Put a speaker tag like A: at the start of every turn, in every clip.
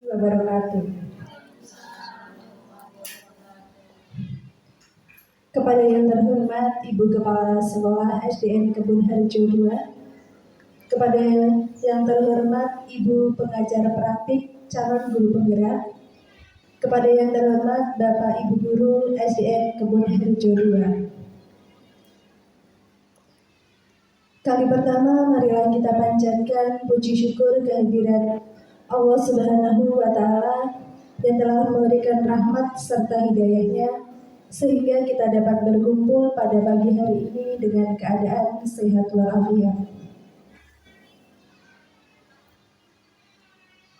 A: wabarakatuh. Kepada yang terhormat Ibu Kepala Sekolah SDN Kebun Harjo II, kepada yang terhormat Ibu Pengajar Praktik Calon Guru Penggerak, kepada yang terhormat Bapak Ibu Guru SDN Kebun Harjo II. Kali pertama, marilah kita panjatkan puji syukur kehadirat Allah Subhanahu wa Ta'ala yang telah memberikan rahmat serta hidayahnya sehingga kita dapat berkumpul pada pagi hari ini dengan keadaan sehat walafiat.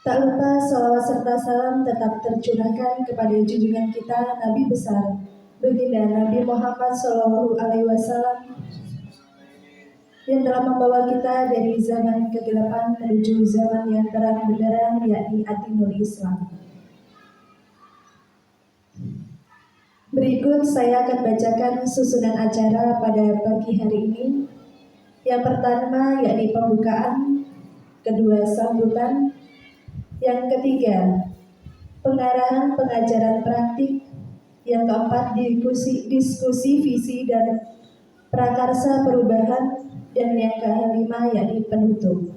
A: Tak lupa salawat serta salam tetap tercurahkan kepada junjungan kita Nabi besar Baginda Nabi Muhammad SAW yang telah membawa kita dari zaman kegelapan menuju zaman yang terang benderang, yakni Adinul Islam. Berikut saya akan bacakan susunan acara pada pagi hari ini. Yang pertama yakni pembukaan, kedua sambutan, yang ketiga pengarahan pengajaran praktik, yang keempat diskusi visi dan prakarsa perubahan, dan yang kelima yakni penutup.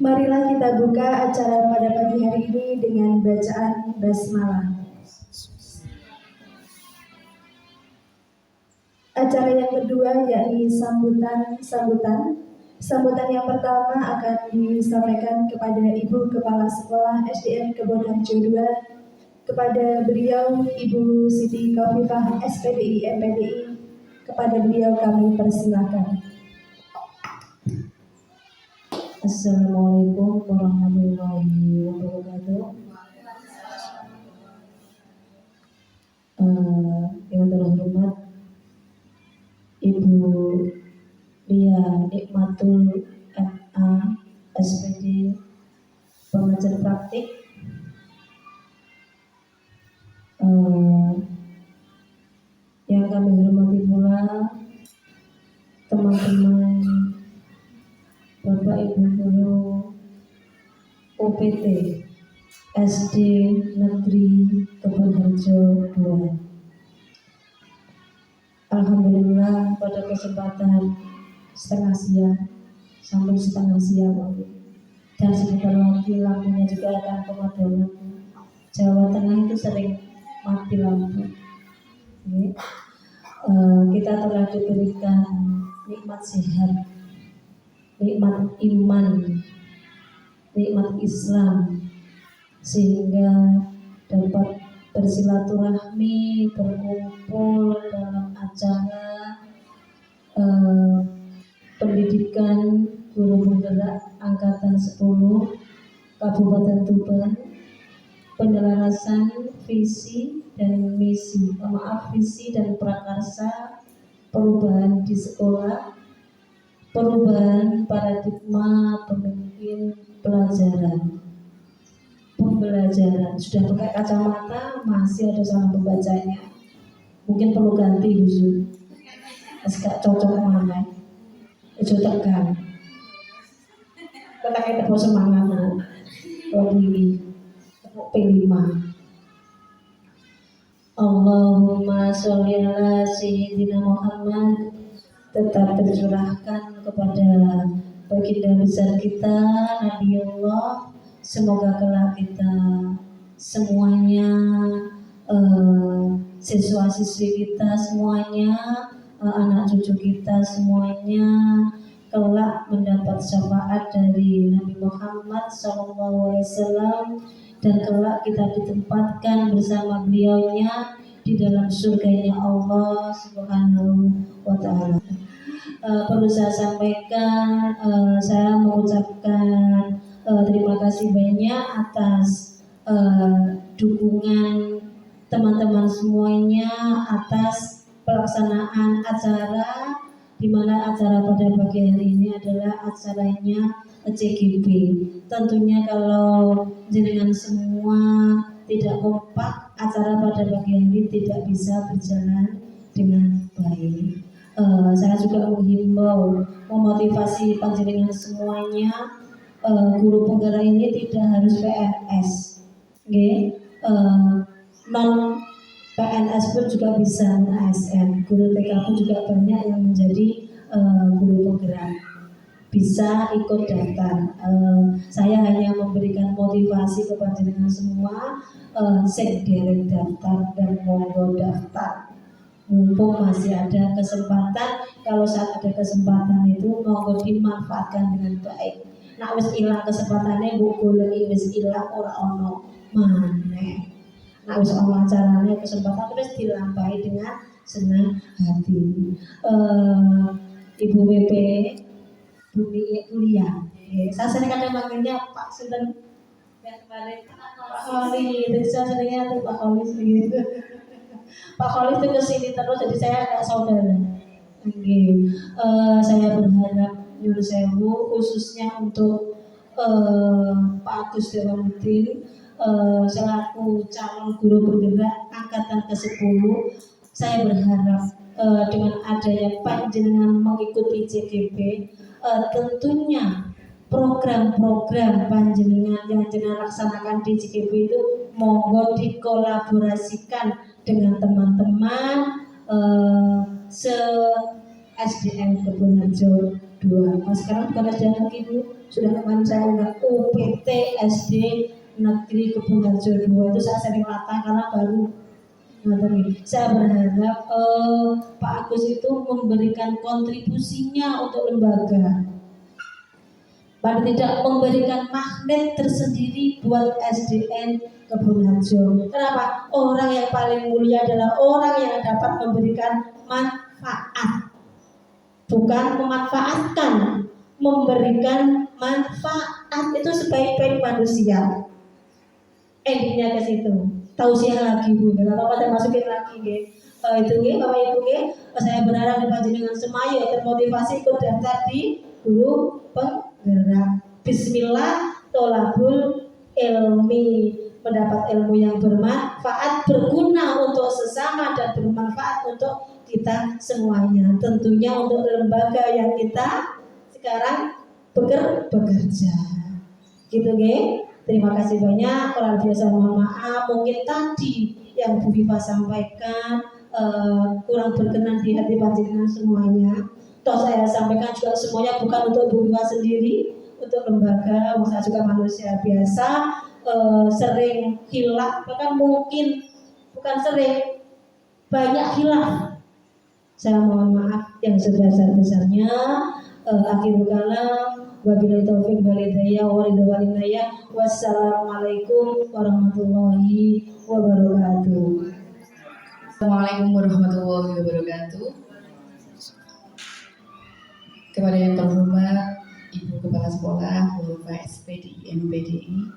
A: Marilah kita buka acara pada pagi hari ini dengan bacaan basmalah. Acara yang kedua yakni sambutan. Sambutan yang pertama akan disampaikan kepada Ibu Kepala Sekolah SDN Kebun Harjo II. Kepada beliau Ibu Siti Khofifah SPDI MPDI, kepada beliau kami persilakan.
B: Assalamualaikum warahmatullahi wabarakatuh. Yang terhormat Ibu Lia Nikmatul MA SPD pengajar praktik, yang kami hormati pula teman-teman Bapak Ibu Guru UPT SD Negeri Kebun Harjo II. Alhamdulillah pada kesempatan setengah siang sampai setengah siang dan sebentar lagi lampunya juga akan pemadaman. Jawa Tengah itu sering mati lampu. Kita telah diberikan nikmat sehat, nikmat iman, nikmat Islam, sehingga dapat bersilaturahmi, berkumpul dalam acara pendidikan guru penggerak angkatan 10 Kabupaten Tuban, penyelarasan visi dan visi dan prakarsa perubahan di sekolah, perubahan paradigma pemimpin pembelajaran. Sudah pakai kacamata masih ada salah pembacanya, mungkin perlu ganti Yusuf. Gak cocok mana itu tegang kita kayak terus semangat kalau ini P5. Allahumma sholli ala sayyidina Muhammad tetap tercurahkan kepada baginda besar kita Nabiullah. Semoga kelak kita semuanya, siswa-siswi kita semuanya, anak cucu kita semuanya kelak mendapat syafaat dari Nabi Muhammad SAW, dan kelak kita ditempatkan bersama beliaunya di dalam surganya Allah Subhanahu wa Ta'ala. Perlu saya sampaikan, saya mengucapkan terima kasih banyak atas dukungan teman-teman semuanya atas pelaksanaan acara, di mana acara pada pagi hari ini adalah acaranya CGB. Tentunya kalau jenengan semua tidak kompak, acara pada pagi hari tidak bisa berjalan dengan baik. Saya juga menghimbau, memotivasi panjenengan semuanya guru penggerak ini tidak harus PNS, nggih. Non PNS pun juga bisa, ASN. Guru TK pun juga banyak yang menjadi guru penggerak, bisa ikut daftar. Saya hanya memberikan motivasi kepada dengan semua, sing dereng daftar dan monggo daftar. Mumpung masih ada kesempatan, kalau saat ada kesempatan itu monggo dimanfaatkan dengan baik. Nak wis ilang kesempatannya, mbok goleki wis ilang ora ono maneh. Nak wis ono acarane kesempatan wis dilampahi dengan senang hati. Ibu WP Bumi kuliah. Saya sering kadang manggilnya Pak Sinten yang kemarin Pak Kholi, jadi saya seringnya tuh Pak Kholi gitu. Pak Kholi itu kesini terus, jadi saya agak saudara. Saya berharap nyuruh sewu khususnya untuk Pak Agus Dewanuddin selaku calon guru penggerak angkatan ke-10. Saya berharap dengan adanya panjenengan mengikuti CGP, tentunya program-program panjenengan yang jenengan laksanakan di CGP itu monggo dikolaborasikan dengan teman-teman se SDN Kebun Harjo 2. Sekarang bukan SDN lagi Bu, sudah kemarin saya udah UPT SD Negeri Kebun Harjo 2 itu saya sering latah karena baru. Saya berharap Pak Agus itu memberikan kontribusinya untuk lembaga, paling tidak memberikan magnet tersendiri buat SDN Kebun Harjo. Kenapa? Orang yang paling mulia adalah orang yang dapat memberikan manfaat, bukan memanfaatkan, memberikan manfaat itu sebaik-baik manusia. Endingnya ke situ. Tausiah lagi Bu, kalau pada masukin lagi itu Bapak Ibu saya berharap dengan semaya termotivasi ikut daftar di guru penggerak. Bismillah tolabul ilmi, mendapat ilmu yang bermanfaat, berguna untuk sesama dan bermanfaat untuk kita semuanya. Tentunya untuk lembaga yang kita sekarang bekerja. Gitu Terima kasih banyak. Orang biasa mohon maaf, mungkin tadi yang Bu Viva sampaikan kurang berkenan di hati panjenengan semuanya. Toh saya sampaikan juga semuanya bukan untuk Bu Viva sendiri, untuk lembaga. Saya juga manusia biasa, sering hilaf, bahkan mungkin bukan sering, banyak hilaf. Saya mohon maaf yang sebesar-besarnya. Akhirul kalam. Wabillahi taufiq wal hidayah. Wassalamualaikum warahmatullahi wabarakatuh.
C: Assalamualaikum warahmatullahi wabarakatuh. Kepada yang terhormat Ibu Kepala Sekolah Bapak SPDI MPDI,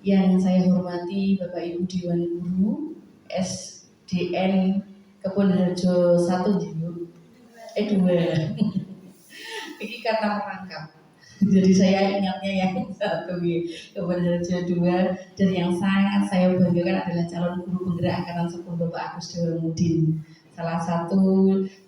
C: yang saya hormati Bapak Ibu Dewan Guru SDN Kebun Harjo 1 2. Ini kata merangkap. Jadi saya ingatnya yang satu Kebun Harjo 2, dan yang sangat saya banggakan adalah calon guru penggerak angkatan 10 Bapak Agus Dewanuddin, salah satu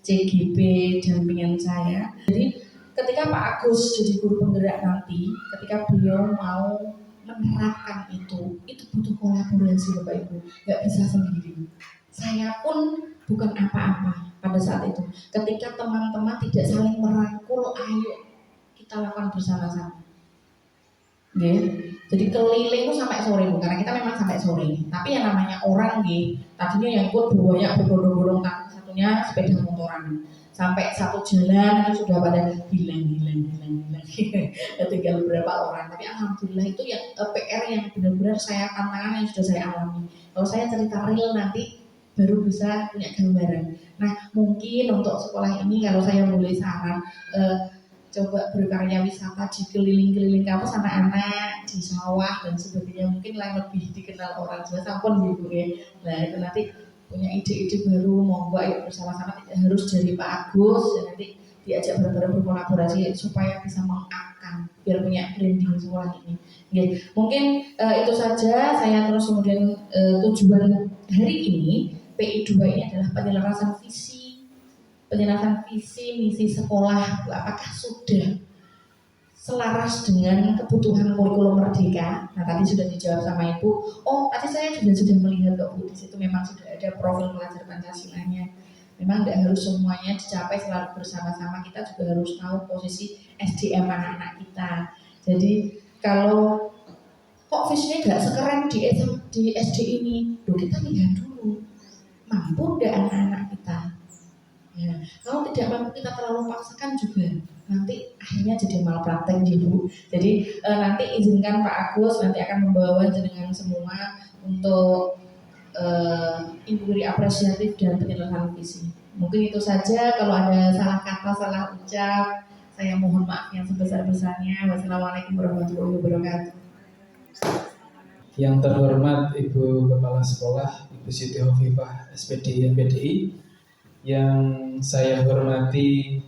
C: CGP dampingan saya. Jadi ketika Pak Agus jadi guru penggerak nanti, ketika beliau mau menerapkan itu butuh kolaborasi Bapak Ibu, nggak bisa sendiri. Saya pun bukan apa-apa pada saat itu. Ketika teman-teman tidak saling merangkul, ayo kita lakukan bersama-sama. Jadi keliling itu sampai sore Bu, karena kita memang sampai sore. Tapi yang namanya orang tadinya yang ikut banyak berbondong-bondong, satunya sepeda motoran. Sampai satu jalan itu sudah pada hilang. Tinggal beberapa orang. Tapi alhamdulillah itu yang PR yang benar-benar saya tantangan yang sudah saya alami. Kalau saya cerita real nanti baru bisa punya gambaran. Nah mungkin untuk sekolah ini kalau saya boleh saran, coba berkarya wisata di keliling-keliling kampus anak-anak di sawah dan sebagainya, mungkin lah lebih dikenal orang Jawa sampun gitu Nah itu nanti punya ide-ide baru, monggo ayo bersama-sama, tidak harus dari Pak Agus, dan nanti diajak bareng-bareng berkolaborasi supaya bisa mengangkat biar punya branding sekolah ini. Mungkin itu saja. Saya terus kemudian tujuan hari ini PI2 ini adalah penyelarasan visi misi sekolah. Apakah sudah selaras dengan kebutuhan kurikulum merdeka. Nah tadi sudah dijawab sama Ibu. Oh tadi saya juga sudah melihat kok Bu, di situ memang sudah ada profil pelajar Pancasilanya. Memang tidak harus semuanya dicapai selalu bersama-sama, kita juga harus tahu posisi SDM anak-anak kita. Jadi kalau kok visinya nggak sekeren di SD ini, kita lihat dulu mampu nggak anak-anak kita. Ya, kalau tidak mampu kita terlalu paksakan juga nanti akhirnya jadi malpraktek Bu. Jadi nanti izinkan Pak Agus nanti akan membawa jenengan semua untuk inquiry apresiatif dan penyelesaian visi. Mungkin itu saja. Kalau ada salah kata, salah ucap, saya mohon maaf yang sebesar-besarnya. Wassalamualaikum warahmatullahi wabarakatuh.
D: Yang terhormat Ibu Kepala Sekolah, Ibu Siti Hovifah, SPD MPDI. Yang saya hormati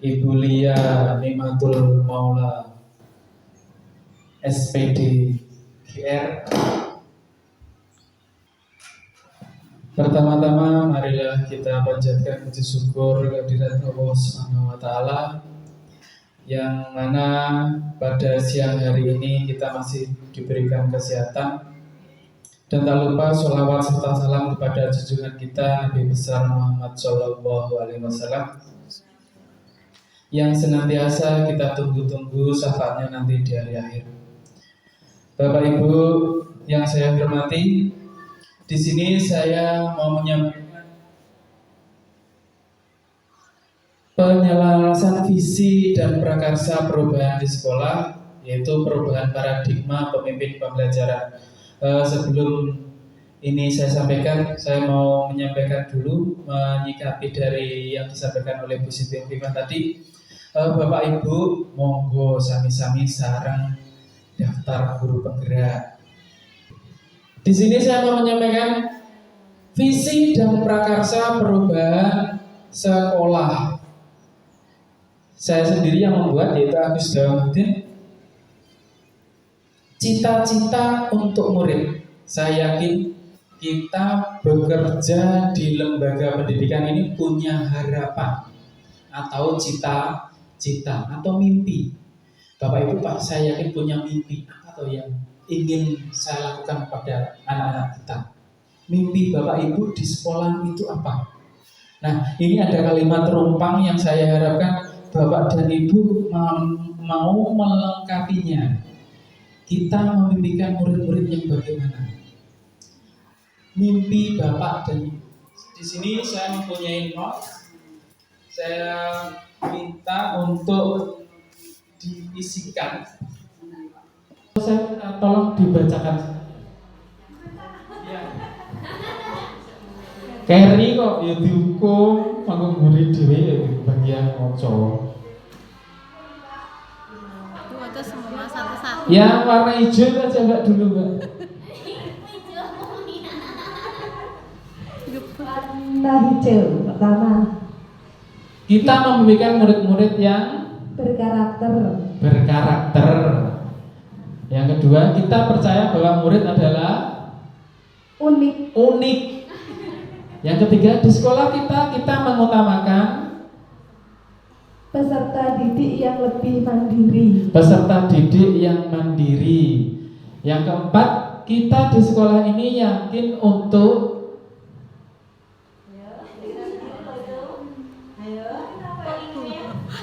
D: Ibu Lia Nimatul Maula, SPD GR. Pertama-tama marilah kita panjatkan puji syukur kehadirat Allah Subhanahu wa taala yang mana pada siang hari ini kita masih diberikan kesehatan, dan tak lupa sholawat serta salam kepada junjungan kita Nabi besar Muhammad SAW yang senantiasa kita tunggu-tunggu syafaatnya nanti di hari akhir. Bapak Ibu yang saya hormati, di sini saya mau menyampaikan penyelarasan visi dan prakarsa perubahan di sekolah, yaitu perubahan paradigma pemimpin pembelajaran. Sebelum ini saya sampaikan, saya mau menyampaikan dulu, menyikapi dari yang disampaikan oleh Bu Siti Hovifah tadi. Bapak Ibu, monggo sami-sami sareng daftar guru penggerak. Di sini saya mau menyampaikan visi dan prakarsa perubahan sekolah. Saya sendiri yang membuat, yaitu Agus Dawamuddin. Cita-cita untuk murid. Saya yakin kita bekerja di lembaga pendidikan ini punya harapan atau cita-cita atau mimpi. Bapak Ibu Pak, saya yakin punya mimpi atau yang ingin saya lakukan pada anak-anak kita. Mimpi Bapak Ibu di sekolah itu apa? Nah, ini ada kalimat terumpang yang saya harapkan Bapak dan Ibu mau melengkapinya. Kita memimpikan murid-murid yang bagaimana? Mimpi Bapak dan Ibu. Di sini saya mempunyai notes. Saya minta untuk diisikan. Saya tolong dibacakan. Ya. Keri kok ya dihukum, mangko murid dhewe ya di bagian maca.
E: Itu semua satu-satu.
D: Yang warna hijau kita coba dulu, Mbak.
A: Warna hijau pertama,
D: Kita memiliki murid-murid yang berkarakter. Yang kedua, kita percaya bahwa murid adalah unik. Yang ketiga, di sekolah kita mengutamakan
A: peserta didik yang lebih mandiri.
D: Yang keempat, kita di sekolah ini yakin untuk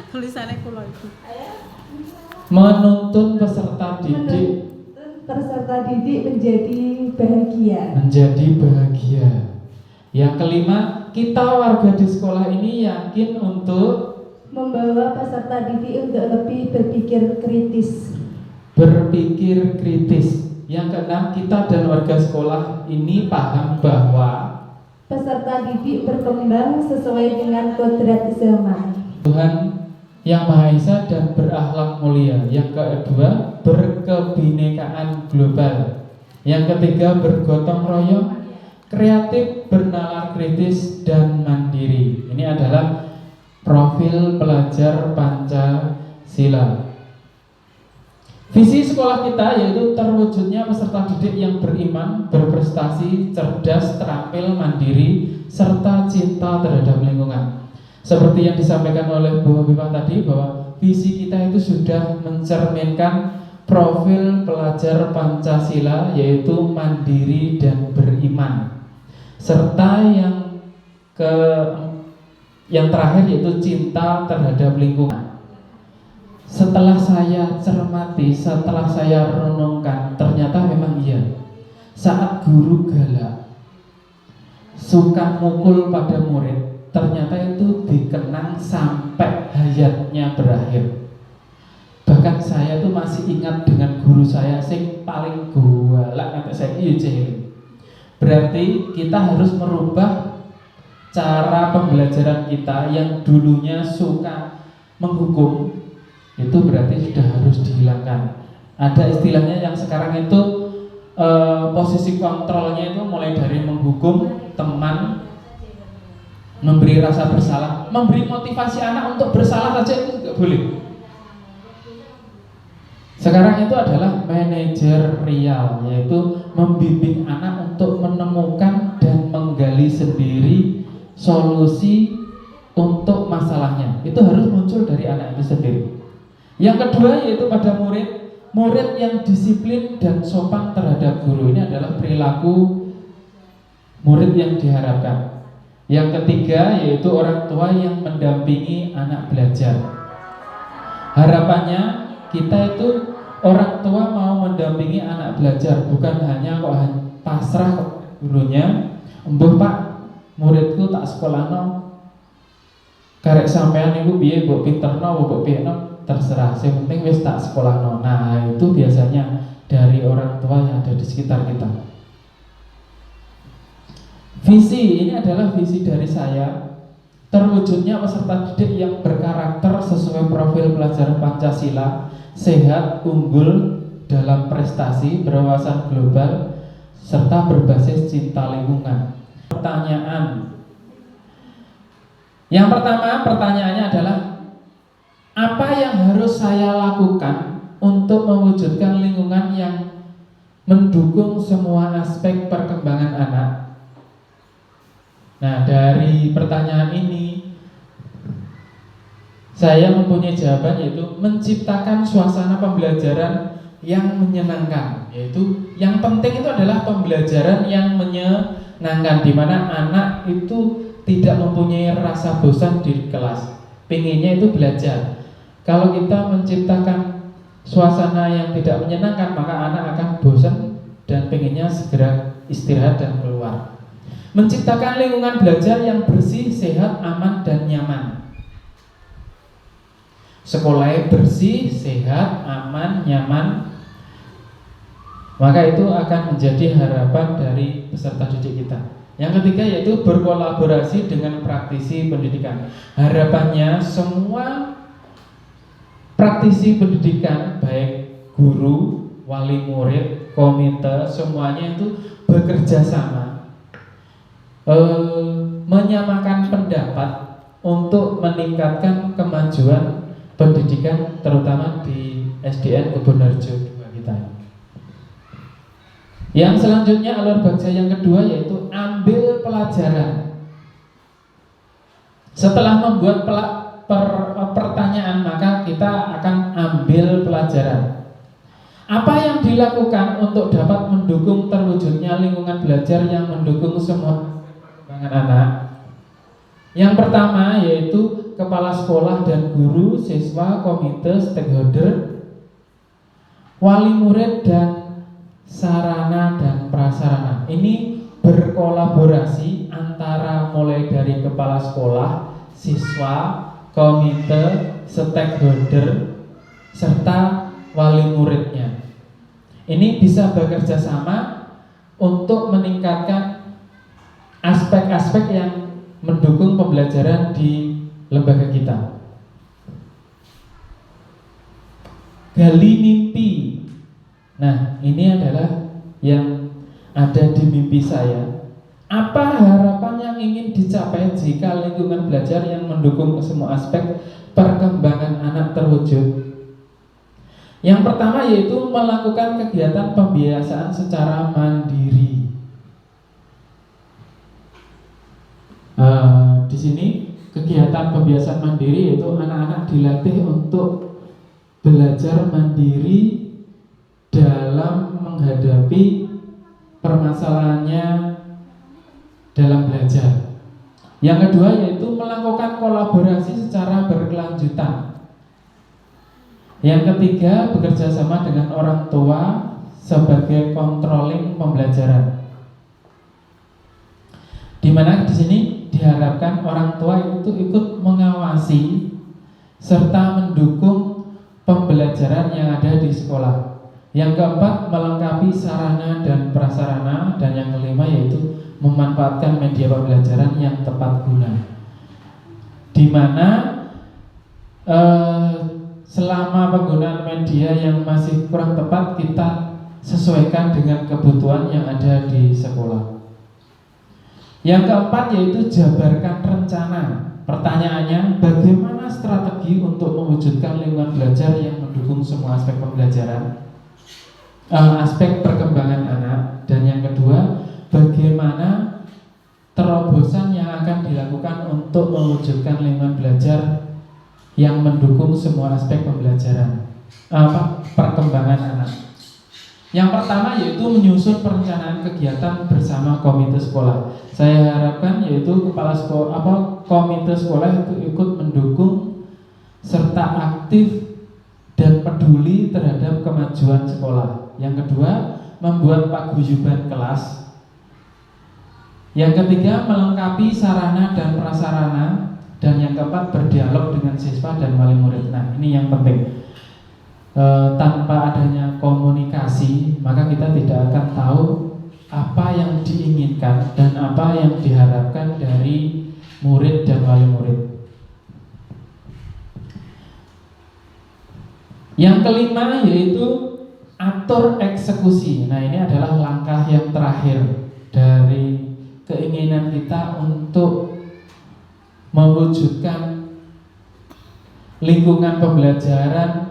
E: Tulisannya kulo itu.
D: menuntun peserta didik menjadi bahagia. Yang kelima, kita warga di sekolah ini yakin untuk
A: membawa peserta didik untuk lebih berpikir kritis.
D: Yang keenam, kita dan warga sekolah ini paham bahwa
A: peserta didik berkembang sesuai dengan kodrat zaman.
D: Tuhan yang Maha Esa dan berakhlak mulia. Yang kedua, berkebinekaan global. Yang ketiga, bergotong royong, kreatif, bernalar kritis, dan mandiri. Ini adalah profil pelajar Pancasila. Visi sekolah kita yaitu terwujudnya peserta didik yang beriman, berprestasi, cerdas, terampil, mandiri, serta cinta terhadap lingkungan. Seperti yang disampaikan oleh Bu Hovifah tadi, bahwa visi kita itu sudah mencerminkan profil pelajar Pancasila, yaitu mandiri dan beriman, serta yang terakhir yaitu cinta terhadap lingkungan. Setelah saya cermati, setelah saya renungkan, ternyata memang iya. Saat guru galak, suka mukul pada murid, ternyata itu dikenang sampai hayatnya berakhir. Bahkan saya tuh masih ingat dengan guru saya sing paling galak sampai saya cilik. Berarti kita harus merubah cara pembelajaran kita yang dulunya suka menghukum, itu berarti sudah harus dihilangkan. Ada istilahnya yang sekarang itu posisi kontrolnya itu mulai dari menghukum teman, memberi rasa bersalah, memberi motivasi anak untuk bersalah saja itu tidak boleh. Sekarang itu adalah manajerial, yaitu membimbing anak untuk menemukan dan menggali sendiri solusi untuk masalahnya. Itu harus muncul dari anak itu sendiri. Yang kedua yaitu pada murid yang disiplin dan sopan terhadap guru. Ini adalah perilaku murid yang diharapkan. Yang ketiga yaitu orang tua yang mendampingi anak belajar. Harapannya kita itu orang tua mau mendampingi anak belajar, bukan hanya kok pasrah ke gurunya, "Mbah Pak, muridku tak sekolahno, karek sampean niku piye, mbok pinterno mbok piyeno, terserah, yang penting wis tak sekolahno." Nah, itu biasanya dari orang tua yang ada di sekitar kita. Visi ini adalah visi dari saya, terwujudnya peserta didik yang berkarakter sesuai profil pelajaran Pancasila, sehat, unggul dalam prestasi, berwawasan global, serta berbasis cinta lingkungan. Pertanyaan yang pertama, pertanyaannya adalah apa yang harus saya lakukan untuk mewujudkan lingkungan yang mendukung semua aspek perkembangan anak? Nah, dari pertanyaan ini saya mempunyai jawaban, yaitu menciptakan suasana pembelajaran yang menyenangkan. Yaitu yang penting itu adalah pembelajaran yang menyenangkan, di mana anak itu tidak mempunyai rasa bosan di kelas, pengennya itu belajar. Kalau kita menciptakan suasana yang tidak menyenangkan, maka anak akan bosan dan pengennya segera istirahat dan keluar. Menciptakan lingkungan belajar yang bersih, sehat, aman, dan nyaman. Sekolahnya bersih, sehat, aman, nyaman, maka itu akan menjadi harapan dari peserta didik kita. Yang ketiga yaitu berkolaborasi dengan praktisi pendidikan. Harapannya semua praktisi pendidikan, baik guru, wali murid, komite, semuanya itu bekerja sama, menyamakan pendapat untuk meningkatkan kemajuan pendidikan, terutama di SDN Kebonharjo 2 kita. Yang selanjutnya alur baja yang kedua yaitu ambil pelajaran. Setelah membuat pertanyaan, maka kita akan ambil pelajaran. Apa yang dilakukan untuk dapat mendukung terwujudnya lingkungan belajar yang mendukung semua perkembangan anak? Yang pertama yaitu kepala sekolah dan guru, siswa, komite, stakeholder, wali murid, dan sarana dan prasarana. Ini berkolaborasi antara mulai dari kepala sekolah, siswa, komite, stakeholder, serta wali muridnya. Ini bisa bekerja sama untuk meningkatkan aspek-aspek yang mendukung pembelajaran di lembaga kita. Gali mimpi. Nah, ini adalah yang ada di mimpi saya. Apa harapan yang ingin dicapai jika lingkungan belajar yang mendukung semua aspek perkembangan anak terwujud? Yang pertama yaitu melakukan kegiatan pembiasaan secara mandiri. Di sini kegiatan pembiasaan mandiri, yaitu anak-anak dilatih untuk belajar mandiri dalam menghadapi permasalahannya dalam belajar. Yang kedua yaitu melakukan kolaborasi secara berkelanjutan. Yang ketiga, bekerja sama dengan orang tua sebagai controlling pembelajaran. Di mana di sini diharapkan orang tua itu ikut mengawasi serta mendukung pembelajaran yang ada di sekolah. Yang keempat, melengkapi sarana dan prasarana, dan yang kelima yaitu memanfaatkan media pembelajaran yang tepat guna. Di mana selama penggunaan media yang masih kurang tepat, kita sesuaikan dengan kebutuhan yang ada di sekolah. Yang keempat yaitu jabarkan rencana. Pertanyaannya, bagaimana strategi untuk mewujudkan lingkungan belajar yang mendukung semua aspek pembelajaran, aspek perkembangan anak. Dan yang kedua, bagaimana terobosan yang akan dilakukan untuk mewujudkan lingkungan belajar yang mendukung semua aspek pembelajaran, perkembangan anak. Yang pertama yaitu menyusun perencanaan kegiatan bersama komite sekolah. Saya harapkan yaitu kepala sekolah, komite sekolah itu ikut mendukung serta aktif dan peduli terhadap kemajuan sekolah. Yang kedua, membuat paguyuban kelas. Yang ketiga, melengkapi sarana dan prasarana. Dan yang keempat, berdialog dengan siswa dan wali murid. Nah, ini yang penting. Tanpa adanya komunikasi, maka kita tidak akan tahu apa yang diinginkan dan apa yang diharapkan dari murid dan wali murid. Yang kelima yaitu atur eksekusi. Nah, ini adalah langkah yang terakhir dari keinginan kita untuk mewujudkan lingkungan pembelajaran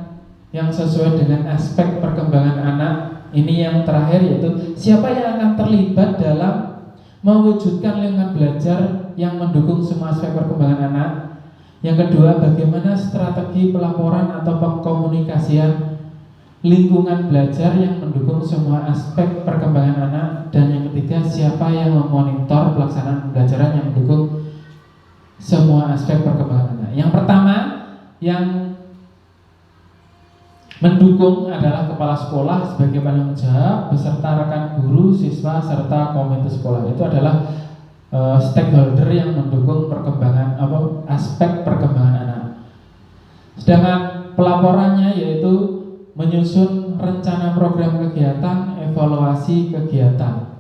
D: yang sesuai dengan aspek perkembangan anak. Ini yang terakhir yaitu siapa yang akan terlibat dalam mewujudkan lingkungan belajar yang mendukung semua aspek perkembangan anak. Yang kedua, bagaimana strategi pelaporan atau pengkomunikasian lingkungan belajar yang mendukung semua aspek perkembangan anak. Dan yang ketiga, siapa yang memonitor pelaksanaan pembelajaran yang mendukung semua aspek perkembangan anak. Yang pertama, yang mendukung adalah kepala sekolah sebagai penanggung jawab beserta rekan guru, siswa, serta komite sekolah. Itu adalah stakeholder yang mendukung perkembangan aspek perkembangan anak. Sedangkan pelaporannya yaitu menyusun rencana program kegiatan, evaluasi kegiatan.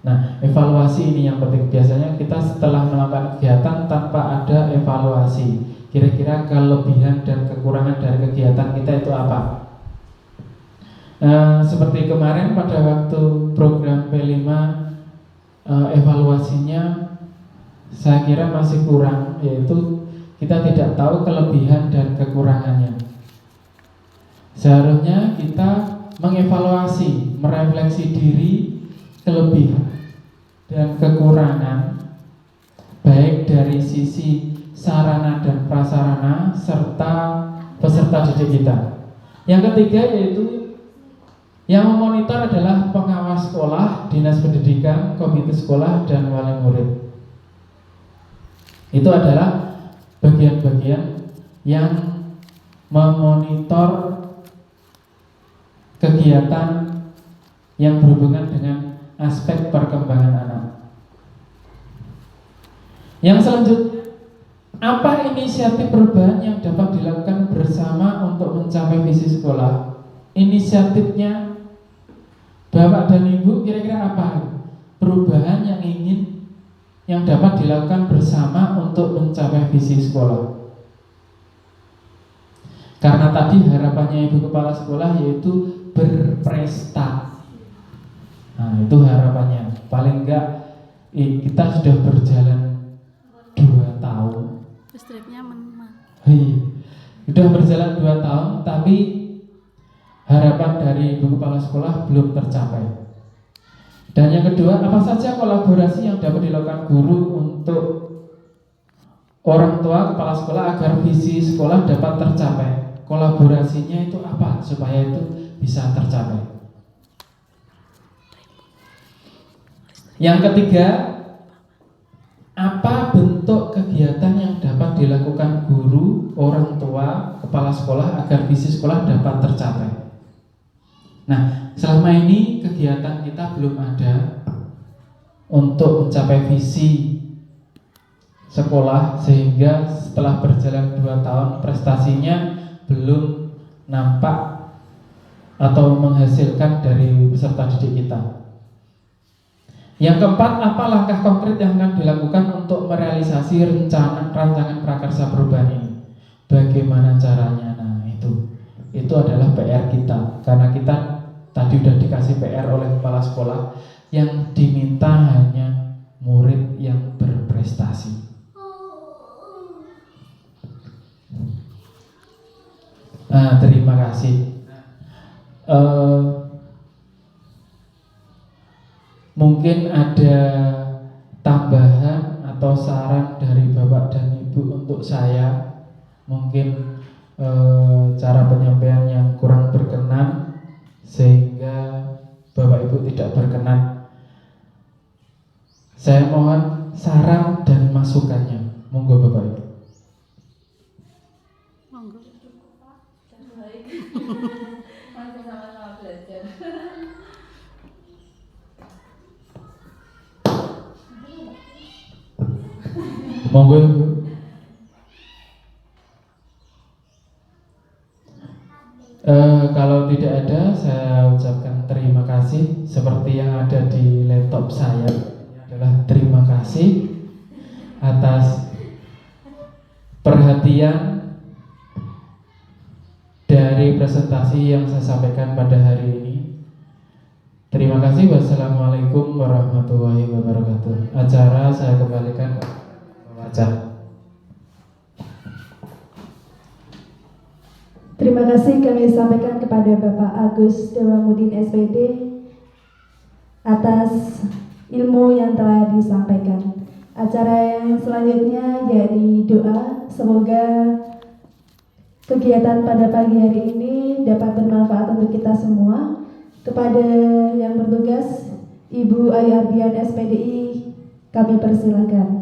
D: Nah, evaluasi ini yang penting. Biasanya kita setelah melakukan kegiatan tanpa ada evaluasi, kira-kira kelebihan dan kekurangan dari kegiatan kita itu apa? Seperti kemarin pada waktu program P5, evaluasinya saya kira masih kurang, yaitu kita tidak tahu kelebihan dan kekurangannya. Seharusnya kita mengevaluasi, merefleksi diri, kelebihan dan kekurangan, baik dari sisi sarana dan prasarana serta peserta didik kita. Yang ketiga yaitu yang memonitor adalah pengawas sekolah, dinas pendidikan, komite sekolah, dan wali murid. Itu adalah bagian-bagian yang memonitor kegiatan yang berhubungan dengan aspek perkembangan anak. Yang selanjutnya, apa inisiatif perubahan yang dapat dilakukan bersama untuk mencapai visi sekolah? Inisiatifnya Bapak dan Ibu kira-kira apa? Perubahan yang dapat dilakukan bersama untuk mencapai visi sekolah. Karena tadi harapannya Ibu Kepala Sekolah yaitu berprestasi. Nah, itu harapannya. Paling enggak kita sudah berjalan 2 tahun.
E: Listriknya
D: Sudah berjalan 2 tahun, tapi harapan dari Ibu Kepala Sekolah belum tercapai. Dan yang kedua, apa saja kolaborasi yang dapat dilakukan guru untuk orang tua, kepala sekolah agar visi sekolah dapat tercapai. Kolaborasinya itu apa supaya itu bisa tercapai? Yang ketiga, apa bentuk kegiatan yang dapat dilakukan guru, orang tua, kepala sekolah agar visi sekolah dapat tercapai? Nah, selama ini kegiatan kita belum ada untuk mencapai visi sekolah, sehingga setelah berjalan 2 tahun prestasinya belum nampak atau menghasilkan dari peserta didik kita. Yang keempat, apa langkah konkret yang akan dilakukan untuk merealisasi rancangan prakarsa perubahan ini? Bagaimana caranya? Nah, itu adalah PR kita, karena kita tadi sudah dikasih PR oleh kepala sekolah, yang diminta hanya murid yang berprestasi. Nah, terima kasih. Mungkin ada tambahan atau saran dari Bapak dan Ibu untuk saya. Mungkin cara penyampaian yang kurang berkenan sehingga Bapak Ibu tidak berkenan. Saya mohon saran dan masukannya. Monggo Bapak Ibu.
E: Monggo.
D: Monggo Ibu. Kalau tidak ada, saya ucapkan terima kasih. Seperti yang ada di laptop saya, ini adalah terima kasih atas perhatian dari presentasi yang saya sampaikan pada hari ini. Terima kasih. Wassalamualaikum warahmatullahi wabarakatuh. Acara saya kembalikan ke pembaca.
A: Terima kasih kami sampaikan kepada Bapak Agus Dewamudin SPD atas ilmu yang telah disampaikan. Acara yang selanjutnya yakni doa. Semoga kegiatan pada pagi hari ini dapat bermanfaat untuk kita semua. Kepada yang bertugas, Ibu Ayu Ardian SPDI, kami persilakan.